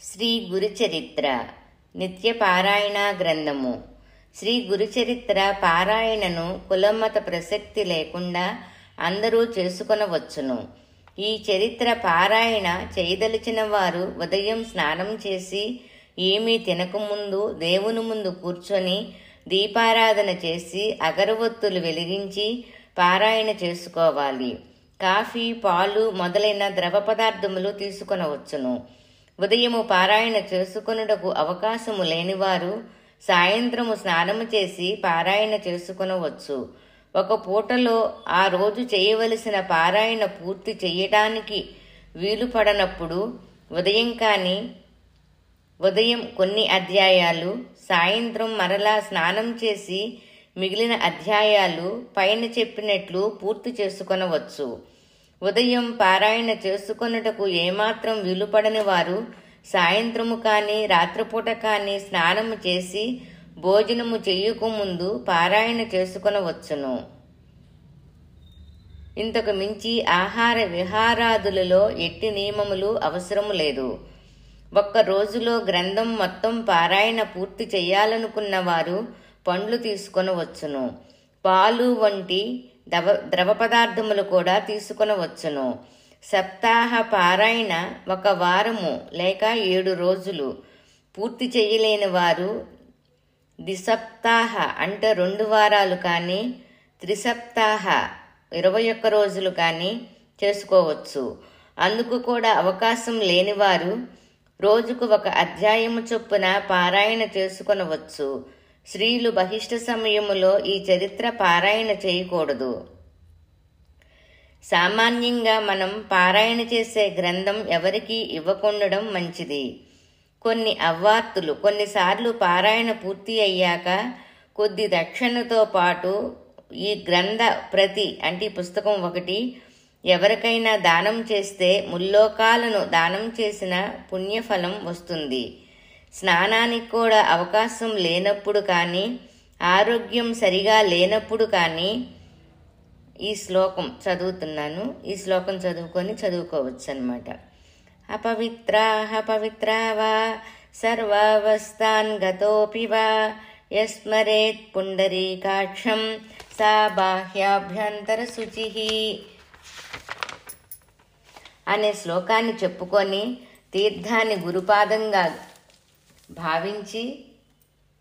శ్రీ గురుచరిత్ర నిత్య పారాయణ గ్రంథము. శ్రీ గురుచరిత్ర పారాయణను కులమత ప్రసక్తి లేకుండా అందరూ చేసుకొనవచ్చును. ఈ చరిత్ర పారాయణ చేయదలిచిన వారు ఉదయం స్నానం చేసి ఏమీ తినకముందు దేవుని ముందు కూర్చొని దీపారాధన చేసి అగరవత్తులు వెలిగించి పారాయణ చేసుకోవాలి. కాఫీ, పాలు మొదలైన ద్రవ పదార్థములు తీసుకొనవచ్చును. ఉదయము పారాయణ చేసుకొనుటకు అవకాశము లేనివారు సాయంత్రము స్నానము చేసి పారాయణ చేసుకొనవచ్చు. ఒక పూటలో ఆ రోజు చేయవలసిన పారాయణ పూర్తి చేయటానికి వీలు పడనప్పుడు ఉదయం కొన్ని అధ్యాయాలు, సాయంత్రం మరలా స్నానం చేసి మిగిలిన అధ్యాయాలు పైన చెప్పినట్లు పూర్తి చేసుకొనవచ్చు. ఉదయం పారాయణ చేసుకొనుటకు ఏమాత్రం వీలుపడని వారు సాయంత్రము కానీ రాత్రిపూట కానీ స్నానము చేసి భోజనము చెయ్యకముందు పారాయణ చేసుకొనవచ్చును. ఇంతకు మించి ఆహార విహారాదులలో ఎట్టి నియమములు అవసరము లేదు. ఒక్క రోజులో గ్రంథం మొత్తం పారాయణ పూర్తి చేయాలనుకున్న వారు పండ్లు తీసుకొనవచ్చును. పాలు వంటి ద్రవ పదార్థములు కూడా తీసుకొనవచ్చును. సప్తాహ పారాయణ ఒక వారము లేక 7 రోజులు పూర్తి చేయలేని వారు ద్విసప్తాహ అంటే 2 వారాలు కానీ, త్రిసప్తాహ 21 రోజులు కానీ చేసుకోవచ్చు. అందుకు కూడా అవకాశం లేనివారు రోజుకు 1 అధ్యాయము చొప్పున పారాయణ చేసుకొనవచ్చు. స్త్రీలు బహిష్ట సమయములో ఈ చరిత్ర పారాయణ చేయకూడదు. సామాన్యంగా మనం పారాయణ చేసే గ్రంథం ఎవరికీ ఇవ్వకుండడం మంచిది. కొన్ని అవ్వార్తులు కొన్నిసార్లు పారాయణ పూర్తి అయ్యాక కొద్ది దక్షిణతో పాటు ఈ గ్రంథ ప్రతి అంటే పుస్తకం 1 ఎవరికైనా దానం చేస్తే ముల్లోకాలను దానం చేసిన పుణ్యఫలం వస్తుంది. స్నానానికి కూడా అవకాశం లేనప్పుడు కానీ, ఆరోగ్యం సరిగా లేనప్పుడు కానీ ఈ శ్లోకం చదువుతున్నాను. ఈ శ్లోకం చదువుకోవచ్చు అన్నమాట. అపవిత్రా వా సర్వావస్థాన్ గతోపి వా యస్మరేత్ పుండరీకాక్షం సా బాహ్యాభ్యంతర శుచిః అనే శ్లోకాన్ని చెప్పుకొని తీర్థాన్ని గురుపాదంగా భావించి,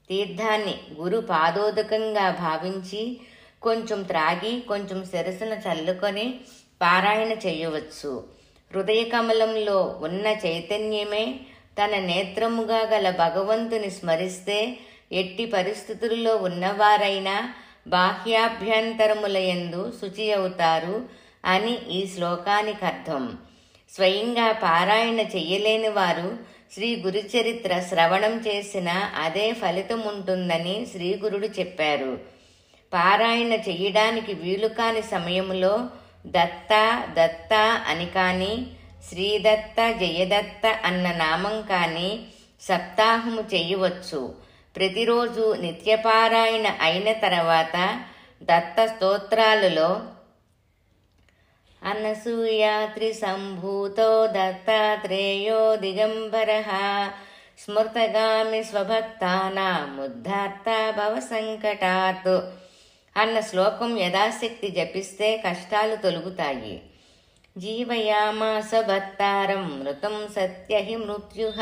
తీర్థాన్ని గురు పాదోదకంగా భావించి కొంచెం త్రాగి కొంచెం శిరస్సును చల్లుకొని పారాయణ చేయవచ్చు. హృదయ కమలంలో ఉన్న చైతన్యమే తన నేత్రముగా గల భగవంతుని స్మరిస్తే ఎట్టి పరిస్థితుల్లో ఉన్నవారైనా బాహ్యాభ్యంతరములయందు శుచి అవుతారు అని ఈ శ్లోకానికి అర్థం. స్వయంగా పారాయణ చెయ్యలేని వారు శ్రీ గురుచరిత్ర శ్రవణం చేసిన అదే ఫలితం ఉంటుందని శ్రీగురుడు చెప్పారు. పారాయణ చెయ్యడానికి వీలు కాని సమయంలో దత్త అని కానీ, శ్రీదత్త జయదత్త అన్న నామం కానీ సప్తాహము చెయ్యవచ్చు. ప్రతిరోజు నిత్యపారాయణ అయిన తర్వాత దత్త స్తోత్రాలలో అనసూయాత్రి సంభూతో దత్తాత్రేయో దిగంబరః స్మృతగామి స్వభక్తానాముద్ధార్త భవ సంకటాత్ అన్న శ్లోకం యథాశక్తి జపిస్తే కష్టాలు తొలగుతాయి. జీవయామాస భక్తారం మృతం సత్యహి మృత్యుః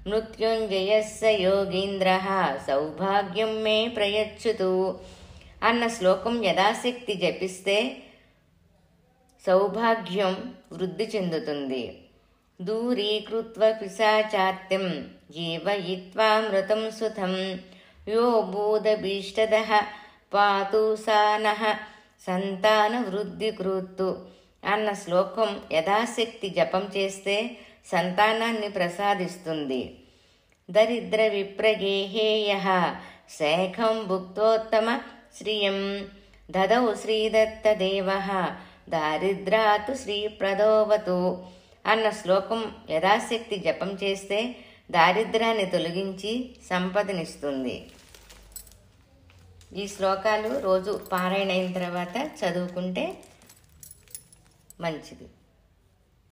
మృత్యుంజయస్య యోగీంద్రః సౌభాగ్యం మే ప్రయచ్చుతు అన్న శ్లోకం యథాశక్తి జపిస్తే సౌభాగ్యం వృద్ధి చెందుతుంది. దూరీకృత్వ పిశాచాత్యం జీవయిత్వా మృతం సుతం యో భూతభీష్టదః పాతు సానః సంతాన వృద్ధి కృత్తు అన్న శ్లోకం యథాశక్తి జపం చేస్తే సంతానాన్ని ప్రసాదిస్తుంది. దరిద్ర విప్రగేహేయః శేఖం భుక్తోత్తమ శ్రియం దదౌ శ్రీదత్త దేవః దారిద్రాతు శ్రీప్రదోవతు అన్న శ్లోకం యథాశక్తి జపం చేస్తే దారిద్ర్యాన్ని తొలగించి సంపదనిస్తుంది. ఈ శ్లోకాలు రోజు పారాయణ అయిన తర్వాత చదువుకుంటే మంచిది.